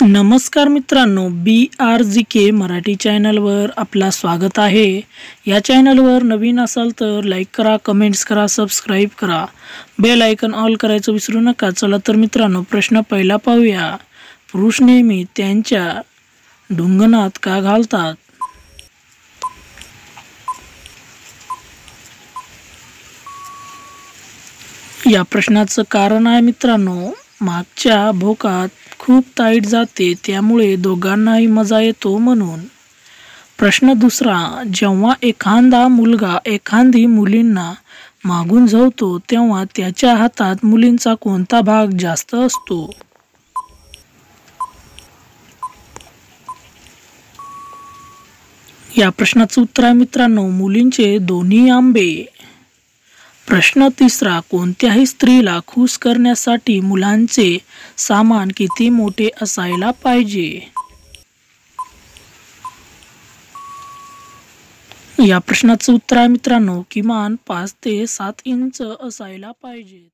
नमस्कार मित्रांनो, BRGK मराठी चॅनलवर आपला स्वागत आहे. या चॅनलवर नवीन असाल तर लाईक करा, कमेंट्स करा, सबस्क्राईब करा, बेल आयकन ऑल करायचं विसरू नका. चला तर मित्रांनो, प्रश्न पहिला पाहूया. पुरुष नेहमी त्यांच्या ढुंगणात का घालतात? या प्रश्नाचं कारण आहे मित्रांनो, मागच्या भोकात खूप टाईट जाते, त्यामुळे दोघांनाही मजा येतो म्हणून. प्रश्न दुसरा, जेव्हा एखादा मुलगा एखादी मुलींना मागून झोपतो तेव्हा त्याच्या हातात मुलींचा कोणता भाग जास्त असतो? या प्रश्नाचं उत्तर आहे मित्रांनो, मुलींचे दोन्ही आंबे. प्रश्न तिसरा, कोणत्याही स्त्रीला खुश करण्यासाठी मुलांचे सामान किती मोठे असायला पाहिजे? या प्रश्नाचं उत्तर आहे मित्रांनो, किमान 5 ते 7 इंच असायला पाहिजे.